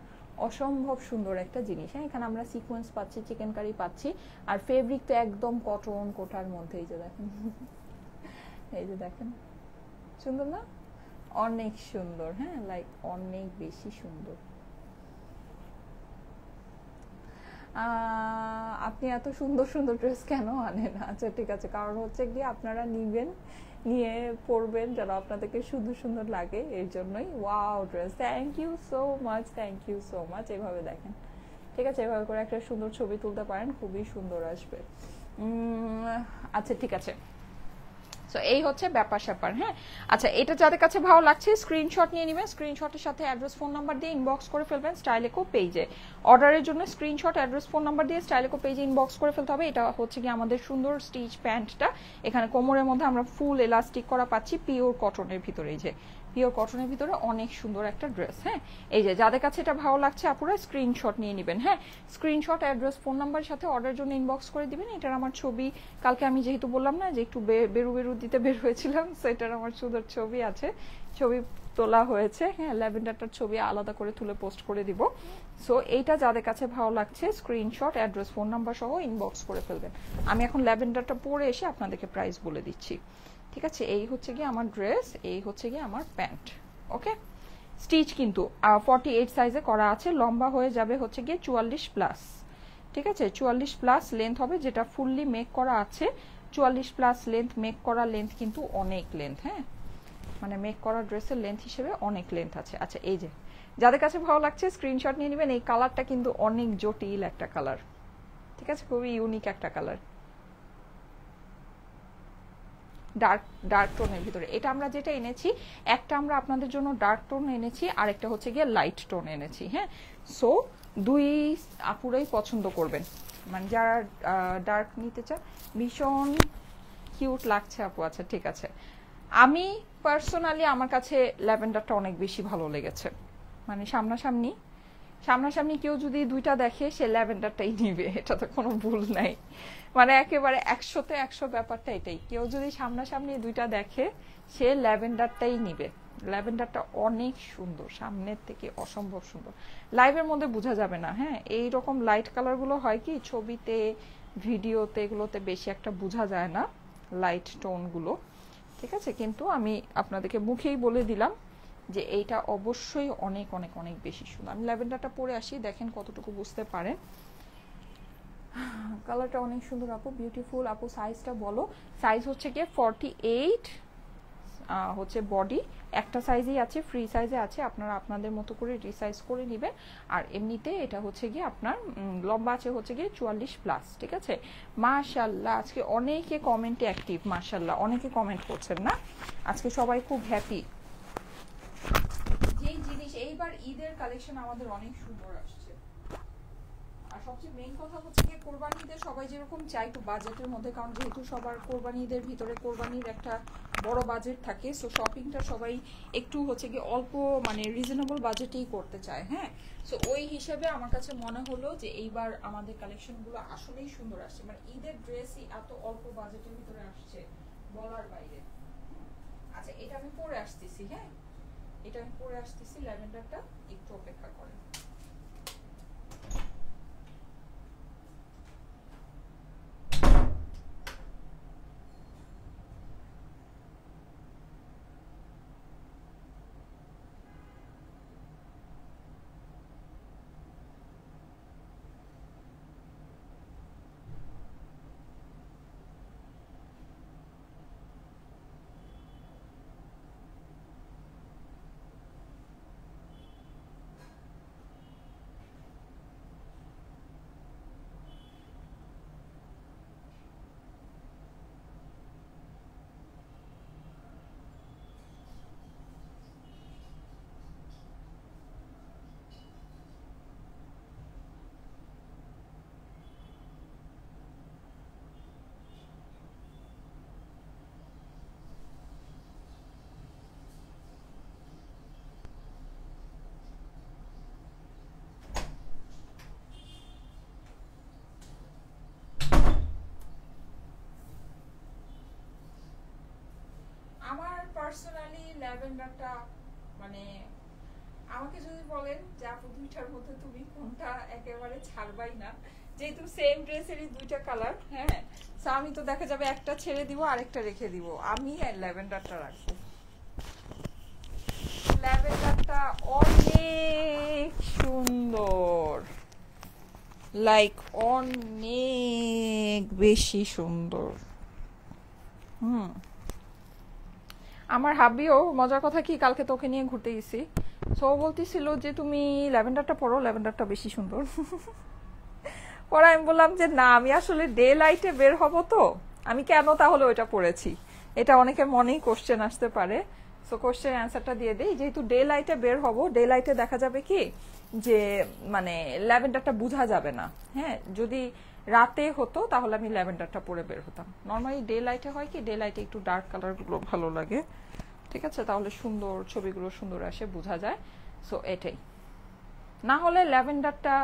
অসম্ভব সুন্দর একটা জিনিস। হ্যাঁ, এখানে আমরা সিকোয়েন্স পাচ্ছি, চিকেন কারি পাচ্ছি, আর ফেব্রিক তো একদম কটন কোটার মধ্যে। এই যে দেখেন, এই যে দেখেন, সুন্দর না? অনেক সুন্দর, হ্যাঁ, লাইক অনেক বেশি সুন্দর। আপনি এত সুন্দর সুন্দর ড্রেস কেন আনেন? আচ্ছা ঠিক আছে, কারণ হচ্ছে কি আপনারা নিবেন, নিয়ে পরবেন যেন আপনাদেরকে শুধু সুন্দর লাগে, এর জন্যই। Wow dress, thank you so much, thank you so much. এভাবে দেখেন, ঠিক আছে, এভাবে করে একটা সুন্দর ছবি তুলতে পারেন, খুবই সুন্দর আসবে। আচ্ছা ঠিক আছে, সো এই হচ্ছে ব্যাপার স্যাপার। হ্যাঁ, আচ্ছা, এটা যাদের কাছে ভালো লাগছে স্ক্রিনশট নিয়ে নেবেন, স্ক্রিনশটের সাথে অ্যাড্রেস, ফোন নাম্বার দিয়ে ইনবক্স করে ফেলবেন স্টাইলেকো পেজে। অর্ডারের জন্য স্ক্রিনশট, অ্যাড্রেস, ফোন নাম্বার দিয়ে স্টাইলেকো পেজে ইনবক্স করে ফেলতে হবে। এটা হচ্ছে কি আমাদের সুন্দর স্টিচ প্যান্টটা, এখানে কোমরের মধ্যে আমরা ফুল এলাস্টিক করা পাচ্ছি, পিওর কটনের ভিতরে। এই যে পিওর কটনের ভিতরে অনেক সুন্দর একটা ড্রেস। হ্যাঁ, এই যে যাদের কাছে এটা ভালো লাগছে আপুরা স্ক্রিনশট নিয়ে নেবেন। হ্যাঁ, স্ক্রিনশট, অ্যাড্রেস, ফোন নাম্বারের সাথে অর্ডারের জন্য ইনবক্স করে দিবেন। এটার আমার ছবি, কালকে আমি যেহেতু বললাম না যে একটু বেরু বেরু দিতে বের হয়েছিলাম, সেটার আমার সুন্দর ছবি আছে, ছবি তোলা হয়েছে। হ্যাঁ, ল্যাভেন্ডারটার ছবি আলাদা করে তুলে পোস্ট করে দিব। সো এইটা যাদের কাছে ভালো লাগছে স্ক্রিনশট, অ্যাড্রেস, ফোন নাম্বার সহ ইনবক্স করে ফেলবেন। আমি এখন ল্যাভেন্ডারটা পরে এসে আপনাদেরকে প্রাইস বলে দিচ্ছি, ঠিক আছে। এই হচ্ছে গিয়ে আমার ড্রেস, এই হচ্ছে গিয়ে আমার প্যান্ট। ওকে, স্টিচ কিন্তু 48 সাইজে করা আছে, লম্বা হয়ে যাবে হচ্ছে গিয়ে 44+, ঠিক আছে, 44+ লেন্থ হবে, যেটা ফুললি মেক করা আছে। 44+ লেন্থ, মেক করা লেন্থ কিন্তু অনেক লেন্থ। হ্যাঁ, মানে মেক করা ড্রেসের লেন্থ হিসেবে অনেক লেন্থ আছে। আচ্ছা, এই যে যাদের কাছে ভালো লাগছে স্ক্রিনশট নিয়ে নেবেন। এই কালারটা কিন্তু অনেক জটিল একটা কালার, ঠিক আছে, খুবই ইউনিক একটা কালার, ডার্ক ডার্ক টোনের ভিতরে। এটা আমরা যেটা এনেছি, একটা আমরা আপনাদের জন্য ডার্ক টোন এনেছি, আর একটা হচ্ছে গিয়ে লাইট টোন এনেছি। হ্যাঁ, সো দুই আপুরাই পছন্দ করবেন, মানে যারা ডার্ক নিতে চান। ভীষণ কিউট লাগছে আপু। আচ্ছা ঠিক আছে, আমি পার্সোনালি আমার কাছে ল্যাভেন্ডারটা অনেক বেশি ভালো লেগেছে। মানে সামনাসামনি সামনাসামনি কেউ যদি দুইটা দেখে সে ল্যাভেন্ডারটাই নিবে, এটা তো কোনো ভুল নাই। মানে একেবারে 100-তে 100 ব্যাপারটা এটাই, কেউ যদি সামনাসামনি দুইটা দেখে সে ল্যাভেন্ডারটাই নিবে। ল্যাভেন্ডারটা অনেক সুন্দর, সামনের থেকে অসম্ভব সুন্দর, লাইভের মধ্যে বোঝা যাবে না। হ্যাঁ, এই রকম লাইট কালারগুলো হয় কি ছবিতে, ভিডিওতে, এগুলোতে বেশি একটা বোঝা যায় না লাইট টোনগুলো, ঠিক আছে। কিন্তু আমি আপনাদেরকে মুখেই বলে দিলাম যে এইটা অবশ্যই অনেক অনেক অনেক বেশি সুন্দর। আমি ল্যাভেন্ডারটা পরে আসি, দেখেন কতটুকু বুঝতে পারেন। কালারটা অনেক সুন্দর আপু, বিউটিফুল আপু। সাইজটা বলো। সাইজ হচ্ছে গিয়ে 48 হচ্ছে বডি, একটা সাইজেই আছে, ফ্রি সাইজে আছে, আপনারা আপনাদের মতো করে রিসাইজ করে নেবেন। আর এমনিতে এটা হচ্ছে গিয়ে আপনার লম্বা আছে হচ্ছে গিয়ে 44+, ঠিক আছে। মাশাআল্লাহ, আজকে অনেকে কমেন্টে অ্যাক্টিভ, মাশাআল্লাহ, অনেকে কমেন্ট করছেন না আজকে, সবাই খুব হ্যাপি। যেই জিনিস এইবার ঈদের কালেকশন আমাদের অনেক সুন্দর আসছে, আর সবচেয়ে মেইন কথা হচ্ছে যে কোরবানি ঈদের সবাই যেরকম চাই একটু বাজেটের মধ্যে, কারণ যেহেতু সবার কোরবানি ঈদের ভিতরে কোরবানির একটা বড় বাজেট থাকে, সো শপিংটা সবাই একটু হচ্ছে গিয়ে অল্প মানে রিজনেবল বাজেটেই করতে চায়। হ্যাঁ, সো ওই হিসেবে আমার কাছে মনে হলো যে এইবার আমাদের কালেকশনগুলো আসলেই সুন্দর আসছে, মানে ঈদের ড্রেসই এত অল্প বাজেটের ভিতরে আসছে বলার বাইরে। আচ্ছা, এটা আমি পরে আসতেছি। হ্যাঁ, এটা আমি পরে আসতেছি, ল্যাভেন্ডারটা একটু অপেক্ষা করেন। আমার পার্সোনালি ল্যাভেন্ডারটা মানে আমাকে যদি বলেন যে আপু দুইটার মধ্যে তুমি কোনটা একেবারে ছাড়বাই না, যেহেতু সেম ড্রেসেরই দুইটা কালার, হ্যাঁ, সো আমি তো দেখা যাবে একটা ছেড়ে দিব আরেকটা রেখে দিব, আমি ল্যাভেন্ডারটা রাখবো। ল্যাভেন্ডারটা অনেক সুন্দর, লাইক অনেক বেশি সুন্দর। আমার হাবিও মজার কথা কি, কালকে তোকে নিয়ে ঘুরতে গেছি, সো বলতেছিল যে তুমি ল্যাভেন্ডারটা পরো, ল্যাভেন্ডারটা বেশি সুন্দর। পরে আমি বললাম যে না, আমি আসলে ডে লাইটে বের হব, তো আমি কেন তাহলে ওইটা পরেছি, এটা অনেকের মনেই কোশ্চেন আসতে পারে। সো কোশ্চেন অ্যান্সারটা দিয়ে দেই, যেহেতু ডে লাইটে বের হব, ডে লাইটে দেখা যাবে কি যে মানে ল্যাভেন্ডারটা বোঝা যাবে না। হ্যাঁ, যদি রাতে হতো তাহলে আমি ল্যাভেন্ডারটা পরে বের হতাম। নর্মালি ডে লাইটে হয় কি, ডে লাইটে একটু ডার্ক কালারগুলো ভালো লাগে, ঠিক আছে, তাহলে সুন্দর ছবিগুলো সুন্দর আসে, বোঝা যায়। সো এটাই, না হলে ল্যাভেন্ডারটা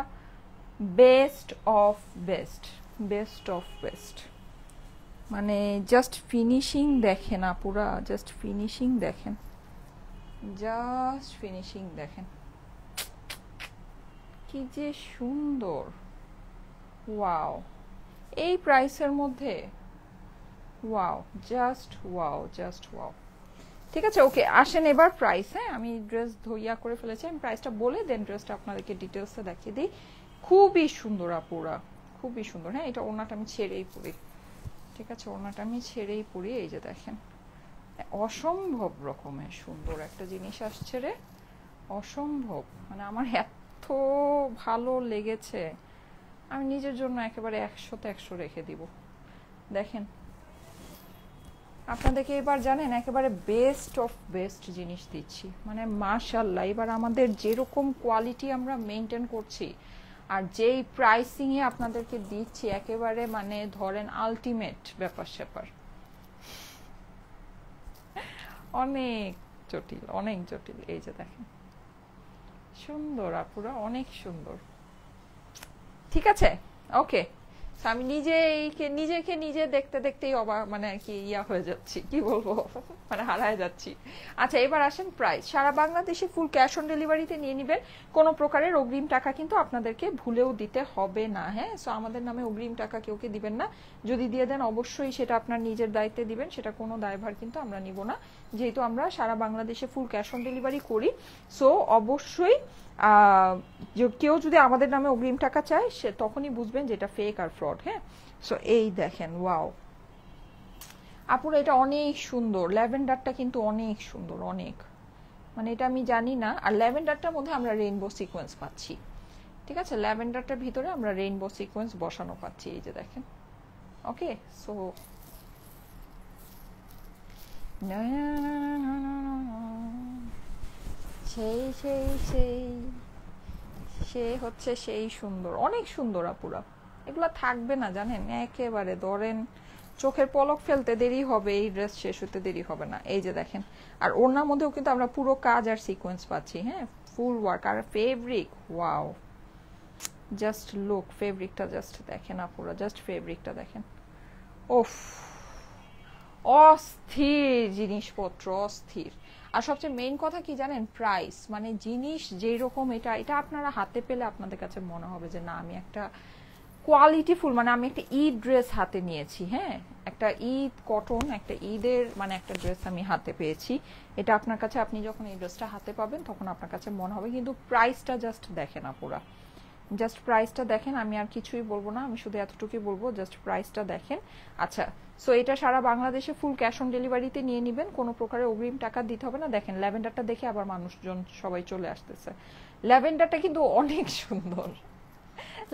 best of best, best of best. মানে জাস্ট ফিনিশিং দেখেন আপুরা, জাস্ট ফিনিশিং দেখেন, জাস্ট ফিনিশিং দেখেন, কি যে সুন্দর। ওয়াও, এই প্রাইসের মধ্যে wow, just wow, just wow. ঠিক আছে, ওকে, আসেন এবার প্রাইস। হ্যাঁ, আমি ড্রেস ধইয়া করে ফেলেছি, আমি প্রাইসটা বলে দেন ড্রেসটা আপনাদেরকে ডিটেলসে দেখিয়ে দিই। খুবই সুন্দর আপুরা, খুবই সুন্দর। হ্যাঁ, এটা ওড়নাটা আমি ছেড়েই পরি, ঠিক আছে, ওড়নাটা আমি ছেড়েই পরি। এই যে দেখেন, অসম্ভব রকমের সুন্দর একটা জিনিস আসছে রে, অসম্ভব, মানে আমার এত ভালো লেগেছে, আমি নিজের জন্য একেবারে 100তে 100 রেখে দিব। দেখেন, আপনাদেরকে এবার জানেন একেবারে বেস্ট অফ বেস্ট জিনিস দিচ্ছি, মানে মাশাআল্লাহ। এবার আমাদের যেরকম কোয়ালিটি আমরা মেনটেন করছি আর যেই প্রাইসিংয়ে আপনাদেরকে দিচ্ছি, একেবারে মানে ধরেন আলটিমেট ব্যাপার স্যাপার, অনেক জটিল, অনেক জটিল। এই যে দেখেন, সুন্দর আপুরা, অনেক সুন্দর। ঠিক আছে, ওকে, আমি নিজেকে নিজে দেখতে দেখতেই অবাক, মানে কি ইয়া হয়ে যাচ্ছি, কি বলবো, মানে হারায় যাচ্ছি। আচ্ছা, এবার আসেন প্রাইস। সারা বাংলাদেশে ফুল ক্যাশ অন ডেলিভারিতে নিয়ে নেবেন, কোনো প্রকারের অগ্রিম টাকা কিন্তু আপনাদেরকে ভুলেও দিতে হবে না। হ্যাঁ, সো আমাদের নামে অগ্রিম টাকা কেউকে দিবেন না, যদি দিয়ে দেন অবশ্যই সেটা আপনার নিজের দায়িত্বে দিবেন, সেটা কোনো দায়ভার কিন্তু আমরা নিব না, যেহেতু আমরা সারা বাংলাদেশে ফুল ক্যাশ অন ডেলিভারি করি। সো অবশ্যই কেউ যদি আমাদের নামে অগ্রিম টাকা চায়, সে তখনই বুঝবেন যে এটা ফেক আর ফ্রড। হ্যাঁ, সো এই দেখেন, ওয়াও আপুরা, এটা অনেক সুন্দর, ল্যাভেন্ডারটা কিন্তু অনেক সুন্দর, অনেক, মানে এটা আমি জানি না। আর ল্যাভেন্ডারটার মধ্যে আমরা রেইনবো সিকোয়েন্স পাচ্ছি, ঠিক আছে, ল্যাভেন্ডারটার ভিতরে আমরা রেইনবো সিকোয়েন্স বসানো পাচ্ছি, এই যে দেখেন। ওকে, সো সেই সেই সেই সে হচ্ছে সেই সুন্দর, অনেক সুন্দর আপুরা। এগুলো থাকবে না জানেন, একেবারে ধরেন চোখের পলক ফেলতে দেরি হবে, এই ড্রেস শেষ হতে দেরি হবে না। এই যে দেখেন, আর ওড়নার মধ্যেও কিন্তু আমরা পুরো কাজ আর সিকোয়েন্স পাচ্ছি। হ্যাঁ, ফুল ওয়ার্ক। আর ফেব্রিক, ওয়াও, জাস্ট লুক, ফেব্রিকটা জাস্ট দেখেন আপুরা, জাস্ট ফেব্রিকটা দেখেন, ওফ, অস্থির জিনিসপত্র, অস্থির। আর সবচেয়ে মেইন কথা কি জানেন, প্রাইস, মানে জিনিস যেই রকম, এটা এটা আপনারা হাতে পেলে আপনাদের কাছে মনে হবে যে না, আমি একটা কোয়ালিটিফুল, মানে আমি একটা ঈদ ড্রেস হাতে নিয়েছি। হ্যাঁ, একটা ঈদ কটন, একটা ঈদের মানে একটা ড্রেস আমি হাতে পেয়েছি। এটা আপনার কাছে, আপনি যখন এই ড্রেসটা হাতে পাবেন তখন আপনার কাছে মনে হবে। কিন্তু প্রাইসটা জাস্ট দেখেন আপুরা, জাস্ট প্রাইসটা দেখেন, আমি আর কিছুই বলবো না, আমি শুধু এতটুকুই বলবো, জাস্ট প্রাইসটা দেখেন। আচ্ছা, সো এটা সারা বাংলাদেশে ফুল ক্যাশ অন ডেলিভারিতে নিয়ে নেবেন, কোনো প্রকারের অগ্রিম টাকা দিতে হবে না। দেখেন ল্যাভেন্ডারটা দেখে আবার মানুষজন সবাই চলে আসতেছে, ল্যাভেন্ডারটা কিন্তু অনেক সুন্দর,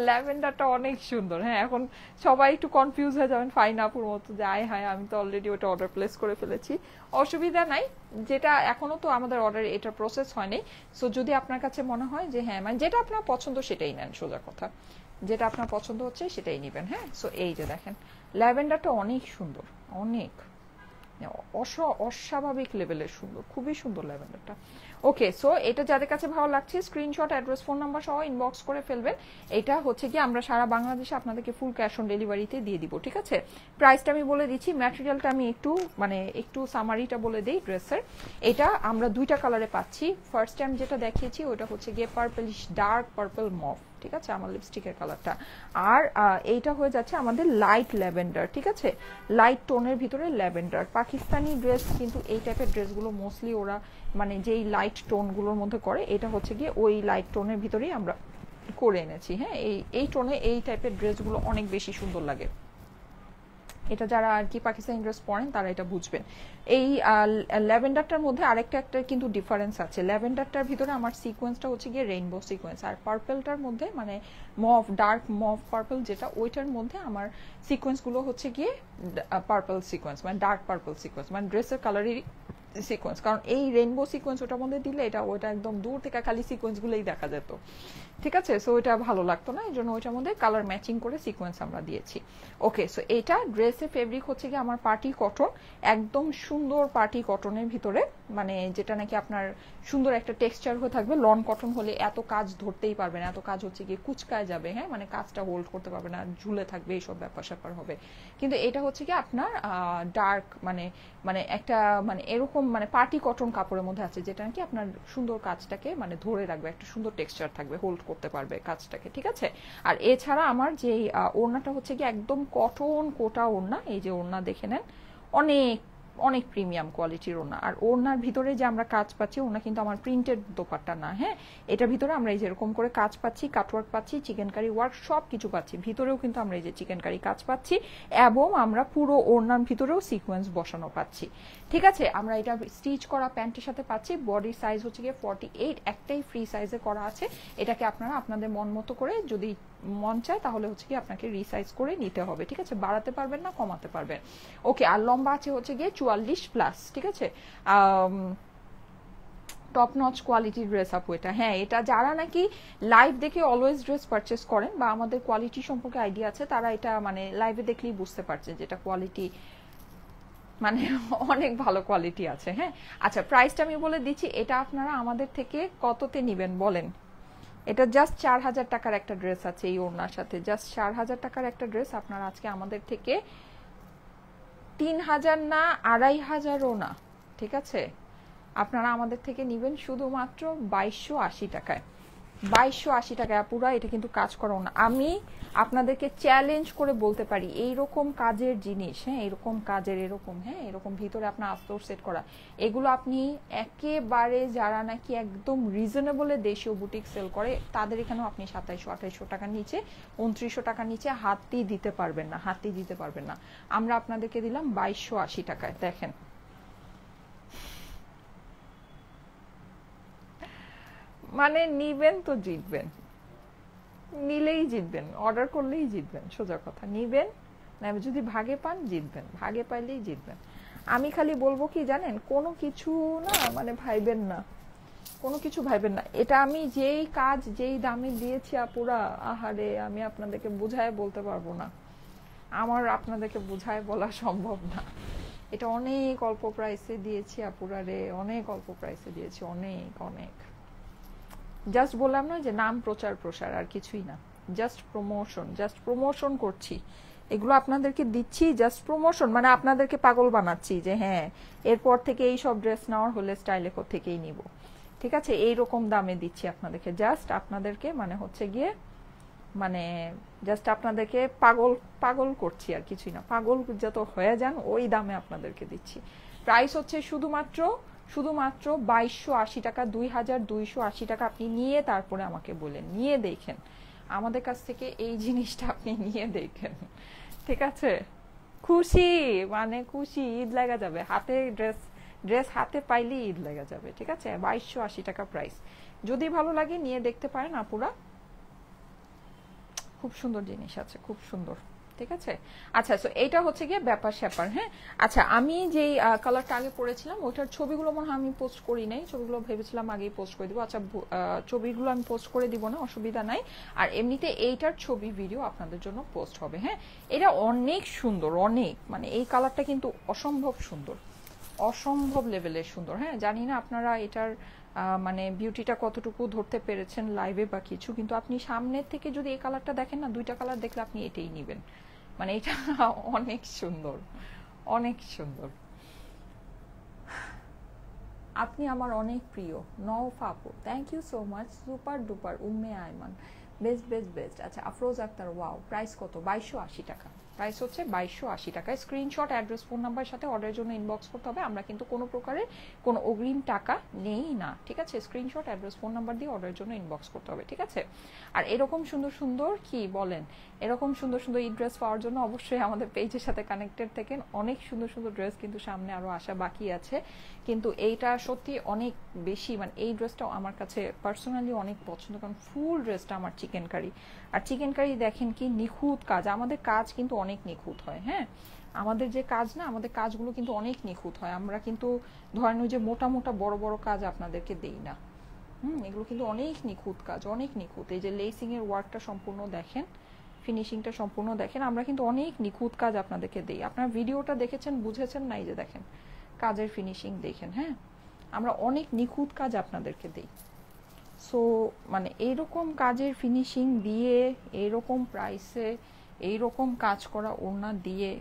ল্যাভেন্ডারটা অনেক সুন্দর। হ্যাঁ, এখন সবাই একটু কনফিউজ হয়ে যাবেন ফাইন আপুর মতো, যে আয় হায়, আমি তো অলরেডি ওটা অর্ডার প্লেস করে ফেলেছি। অসুবিধা নাই, যেটা এখনো তো আমাদের অর্ডার এটা প্রসেস হয়নি। সো যদি আপনার কাছে মনে হয় যে হ্যাঁ, মানে যেটা আপনার পছন্দ সেটাই নেন, সোজা কথা, যেটা আপনার পছন্দ হচ্ছে সেটাই নেবেন। হ্যাঁ, সো এই যে দেখেন, ল্যাভেন্ডারটা অনেক সুন্দর, অনেক অস্বাভাবিক লেভেলের সুন্দর, খুবই সুন্দর ল্যাভেন্ডারটা। ওকে, সো এটা যাদের কাছে ভালো লাগছে স্ক্রিনশট, অ্যাড্রেস, ফোন নাম্বার সহ ইনবক্স করে ফেলবেন। এটা হচ্ছে কি আমরা সারা বাংলাদেশে আপনাদেরকে ফুল ক্যাশ অন ডেলিভারিতে দিয়ে দিব, ঠিক আছে? প্রাইসটা আমি বলে দিচ্ছি, ম্যাটেরিয়ালটা আমি একটু সামারিটা বলে দিই ড্রেসের। এটা আমরা দুইটা কালারে পাচ্ছি। ফার্স্ট টাইম যেটা দেখিয়েছি ওটা হচ্ছে গিয়ে পার্পলিশ ডার্ক পার্পল মভ, ঠিক আছে, আমার লিপস্টিকের কালারটা। আর এইটা হয়ে যাচ্ছে আমাদের লাইট ল্যাভেন্ডার, ঠিক আছে, লাইট টোনের ভিতরে ল্যাভেন্ডার। পাকিস্তানি ড্রেস কিন্তু এই টাইপের ড্রেসগুলো মোস্টলি ওরা মানে যেই লাইট টোনগুলোর মধ্যে করে, এটা হচ্ছে গিয়ে ওই লাইট টোনের ভিতরেই আমরা করে এনেছি। হ্যাঁ, এই টোনে এই টাইপের ড্রেসগুলো অনেক বেশি সুন্দর লাগে। এটা যারা আর কি পাকিস্তানি ড্রেস পরেন তারা এটা বুঝবেন। এই ল্যাভেন্ডারটার মধ্যে আরেকটা কিন্তু ডিফারেন্স আছে। ল্যাভেন্ডারটার ভিতরে আমার সিকোয়েন্সটা হচ্ছে গিয়ে রেইনবো সিকোয়েন্স, আর পার্পলটার মধ্যে মানে মভ, ডার্ক মভ পার্পল যেটা, ওইটার মধ্যে আমার সিকোয়েন্সগুলো হচ্ছে গিয়ে পার্পল সিকোয়েন্স, মানে ডার্ক পার্পল সিকোয়েন্স, মানে ড্রেসের কালারেরই সিকোয়েন্স। কারণ এই রেইনবো সিকোয়েন্স ওটার মধ্যে দিলে ওইটা একদম দূর থেকে খালি সিকোয়েন্সগুলোই দেখা যেত, ঠিক আছে? সো ওইটা ভালো লাগতো না, এই জন্য ওইটার মধ্যে কালার ম্যাচিং করে সিকোয়েন্স আমরা দিয়েছি। ওকে, সো এটা ড্রেসের ফেব্রিক হচ্ছে কি আমার পার্টি কটন, একদম সুন্দর পার্টি কটনের ভিতরে, মানে যেটা নাকি আপনার সুন্দর একটা টেক্সচার হয়ে থাকবে। লন কটন হলে এত কাজ ধরতেই পারবে না, এত কাজ হচ্ছে গিয়ে কুচকায় যাবে, হ্যাঁ, মানে কাজটা হোল্ড করতে পারবে না, ঝুলে থাকবে, এইসব ব্যাপার স্যাপার হবে। কিন্তু এটা হচ্ছে কি আপনার ডার্ক মানে একটা মানে এরকম মানে পার্টি কটন কাপড়ের মধ্যে আছে, যেটা নাকি আপনার সুন্দর কাজটাকে মানে ধরে রাখবে, একটা সুন্দর টেক্সচার থাকবে, হোল্ড করতে পারবে কাজটাকে, ঠিক আছে? আর এছাড়া আমার যে ওড়নাটা হচ্ছে কি একদম কটন কোটা ওড়না, এই যে ওড়না দেখে নেন, অনেক অনেক প্রিমিয়াম কোয়ালিটির ওড়না। আর ওড়নার ভিতরে যে আমরা কাজ পাচ্ছি, ওড়না কিন্তু আমার প্রিন্টেড দোপাট্টা না, হ্যাঁ, এটার ভিতরে আমরা এই যেরকম করে কাজ পাচ্ছি, কাটওয়ার্ক পাচ্ছি, চিকেনকারি ওয়ার্ক সব কিছু পাচ্ছি। ভিতরেও কিন্তু আমরা এই যে চিকেনকারি কাজ পাচ্ছি, এবং আমরা পুরো ওড়নার ভিতরেও সিকোয়েন্স বসানো পাচ্ছি, ঠিক আছে? আমরা এটা স্টিচ করা প্যান্টের সাথে পাচ্ছি। বডির সাইজ হচ্ছে গিয়ে 48, একটাই ফ্রি সাইজে করা আছে। এটাকে আপনারা আপনাদের মন মতো করে যদি মন চায় তাহলে হচ্ছে কি আপনাকে রিসাইজ করে নিতে হবে, ঠিক আছে? বাড়াতে পারবেন না, কমাতে পারবেন। ওকে, আর লম্বা আছে হচ্ছে গিয়ে 44+, ঠিক আছে? টপ নচ কোয়ালিটির ড্রেস আপু এটা। হ্যাঁ, এটা যারা নাকি লাইভ দেখে অলওয়েজ ড্রেস পারচেস করেন বা আমাদের কোয়ালিটি সম্পর্কে আইডিয়া আছে, তারা এটা মানে লাইভে দেখলেই বুঝতে পারছে যেটা কোয়ালিটি মানে অনেক ভালো কোয়ালিটি আছে। হ্যাঁ, আচ্ছা, প্রাইসটা আমি বলে দিচ্ছি। এটা আপনারা আমাদের থেকে কততে নিবেন বলেন? এটা জাস্ট 4000 টাকার একটা ড্রেস আছে এই ওড়নার সাথে, জাস্ট 4000 টাকার একটা ড্রেস আপনারা আজকে আমাদের থেকে 3000 না, 2500ও না, ঠিক আছে? আপনারা আমাদের থেকে নিবেন শুধুমাত্র 2280 টাকায়। 2280 টাকায় পুরা। এটা কিন্তু কাজ করো না, আমি আপনাদেরকে চ্যালেঞ্জ করে বলতে পারি এইরকম কাজের জিনিস, হ্যাঁ, এরকম কাজের এরকম, হ্যাঁ, এরকম ভিতরে আপনার আস্তর সেট করা, এগুলো আপনি একেবারে যারা নাকি একদম রিজনেবলে দেশীয় বুটিক সেল করে তাদের এখানেও আপনি 2700-2800 টাকার নিচে, 2900 টাকার নিচে হাতই দিতে পারবেন না, হাতই দিতে পারবেন না। আমরা আপনাদেরকে দিলাম 2280 টাকায়। দেখেন, মানে নিবেন তো জিতবেন, নিলেই জিতবেন, অর্ডার করলেই জিতবেন, সোজা কথা। নিবেন না, যদি ভাগে পান জিতবেন, ভাগে পাইলেই জিতবেন। আমি খালি বলবো কি জানেন, কোনো কিছু না মানে ভাইবেন না, কোনো কিছু ভাইবেন না। এটা আমি যেই কাজ যেই দামে দিয়েছি আপুরা, আহারে আমি আপনাদেরকে বুঝায় বলতে পারবো না, আমার আপনাদেরকে বুঝায় বলা সম্ভব না। এটা অনেক অল্প প্রাইসে দিয়েছি আপুরা রে, অনেক অল্প প্রাইসে দিয়েছি, অনেক অনেক। জাস্ট বললাম না যে নাম প্রচার প্রসার, আর কিছুই না, জাস্ট প্রমোশন, জাস্ট প্রমোশন করছি, এগুলো আপনাদেরকে দিচ্ছি জাস্ট প্রমোশন, মানে আপনাদেরকে পাগল বানাচ্ছি যে হ্যাঁ এরপর থেকে এই সব ড্রেস নেওয়ার হলে স্টাইলে থেকেই নিব, ঠিক আছে? এইরকম দামে দিচ্ছি আপনাদেরকে, জাস্ট আপনাদেরকে মানে হচ্ছে গিয়ে মানে জাস্ট আপনাদেরকে পাগল পাগল করছি, আর কিছুই না। পাগল যত হয়ে যান ওই দামে আপনাদেরকে দিচ্ছি। প্রাইস হচ্ছে শুধুমাত্র 2280 টাকা, 2280 টাকা। আপনি নিয়ে তারপরে আমাকে বলেন, নিয়ে দেখেন আমাদের কাছ থেকে এই জিনিসটা, আপনি নিয়ে দেখেন, ঠিক আছে? খুশি মানে খুশি, ঈদ লাগা যাবে হাতে, ড্রেস হাতে পাইলে ঈদ লাগা যাবে, ঠিক আছে? 2280 টাকা প্রাইস। যদি ভালো লাগে নিয়ে দেখতে পারেন আপুরা, খুব সুন্দর জিনিস আছে, খুব সুন্দর, ঠিক আছে? আচ্ছা, সো এইটা হচ্ছে গিয়ে ব্যাপার স্যাপার। হ্যাঁ, আচ্ছা, আমি যেই কালারটা আগে পরেছিলাম ওইটার ছবিগুলো মনে হয় আমি পোস্ট করি নাই, ছবিগুলো ভেবেছিলাম আগেই পোস্ট করে দিব। আচ্ছা, ছবিগুলো আমি পোস্ট করে দিব না, অসুবিধা নাই। আর এমনিতে এইটার ছবি ভিডিও আপনাদের জন্য পোস্ট হবে। হ্যাঁ, এটা অনেক সুন্দর, অনেক মানে এই কালারটা কিন্তু অসম্ভব সুন্দর। অসম্ভব লেভেলের সুন্দর। হ্যাঁ, জানি না আপনারা এটার মানে বিউটিটা কতটুকু ধরতে পেরেছেন লাইভে বা কিছু, কিন্তু আপনি সামনের থেকে যদি এই কালারটা দেখেন না, দুইটা কালার দেখলে আপনি এটাই নেবেন। মানে এটা অনেক সুন্দর, অনেক সুন্দর। আপনি আমার অনেক প্রিয় নওফ আপু, thank you so much, super duper Umme Ayman, best best best. আচ্ছা আফরোজ আক্তার, ওয়াও, প্রাইস কত? 2280 টাকা। প্রাইস হচ্ছে 2280 টাকায়। স্ক্রিনশট, অ্যাড্রেস, ফোন নাম্বার সাথে অর্ডারের জন্য ইনবক্স করতে হবে। আমরা কিন্তু কোনো প্রকারের কোনো অগ্রিম টাকা নেই না, ঠিক আছে? স্ক্রিনশট, অ্যাড্রেস, ফোন নাম্বার দিয়ে অর্ডারের জন্য ইনবক্স করতে হবে, ঠিক আছে? আর এরকম সুন্দর সুন্দর কি বলেন, এরকম সুন্দর সুন্দর এই ড্রেস পাওয়ার জন্য অবশ্যই আমাদের পেজের সাথে কানেক্টেড থাকেন। অনেক সুন্দর সুন্দর ড্রেস কিন্তু সামনে আরও আসা বাকি আছে, কিন্তু এইটা সত্যি অনেক বেশি, মানে এই ড্রেসটাও আমার কাছে পার্সোনালি অনেক পছন্দ, কারণ ফুল ড্রেসটা আমার চিকেন কারি। আর চিকেন কারি দেখেন কি নিখুঁত কাজ, আমাদের কাজ কিন্তু অনেক নিখুঁত হয়। হ্যাঁ, আমাদের যে কাজ না, আমাদের কাজগুলো কিন্তু অনেক নিখুঁত হয়। আমরা কিন্তু ধরেন ওই যে মোটা মোটা বড় বড় কাজ আপনাদেরকে দেই না। এগুলো কিন্তু অনেক নিখুঁত কাজ, অনেক নিখুঁত। এই যে লেসিং এর ওয়ার্কটা সম্পূর্ণ দেখেন, ফিনিশিংটা সম্পূর্ণ দেখেন, আমরা কিন্তু অনেক নিখুঁত কাজ আপনাদেরকে দেই। আপনার ভিডিওটা দেখেছেন, বুঝেছেন না? এই যে দেখেন কাজের ফিনিশিং দেখেন। হ্যাঁ, আমরা অনেক নিখুঁত কাজ আপনাদেরকে দেই। সো মানে এইরকম কাজের ফিনিশিং দিয়ে, এইরকম প্রাইসে, এইরকম কাজ করা ওড়না দিয়ে,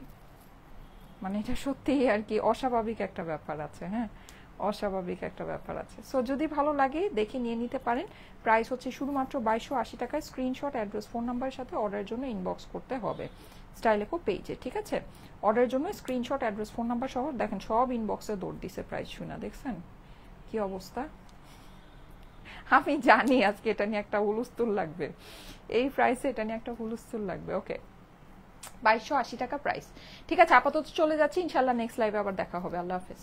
মানে এটা সত্যিই আর কি অস্বাভাবিক একটা ব্যাপার আছে। হ্যাঁ, অস্বাভাবিক একটা ব্যাপার আছে। সো যদি ভালো লাগে দেখে নিয়ে নিতে পারেন। প্রাইস হচ্ছে শুধুমাত্র 2280 টাকায়। স্ক্রিনশট, অ্যাড্রেস, ফোন নাম্বারের সাথে অর্ডারের জন্য ইনবক্স করতে হবে স্টাইলেকো পেজে, ঠিক আছে? অর্ডারের জন্য স্ক্রিনশট, অ্যাড্রেস, ফোন নাম্বার সহ দেখেন সব ইনবক্সে দৌড় দিছে প্রাইস শুনে, দেখছেন কি অবস্থা? আমি জানি আজকে এটা নিয়ে একটা হুলস্থুল লাগবে, এই প্রাইসে এটা নিয়ে একটা হুলস্থুল লাগবে। ওকে, 2280 টাকা প্রাইস, ঠিক আছে? আপাতত চলে যাচ্ছি, ইনশাল্লাহ নেক্সট লাইভে আবার দেখা হবে। আল্লাহ হাফেজ।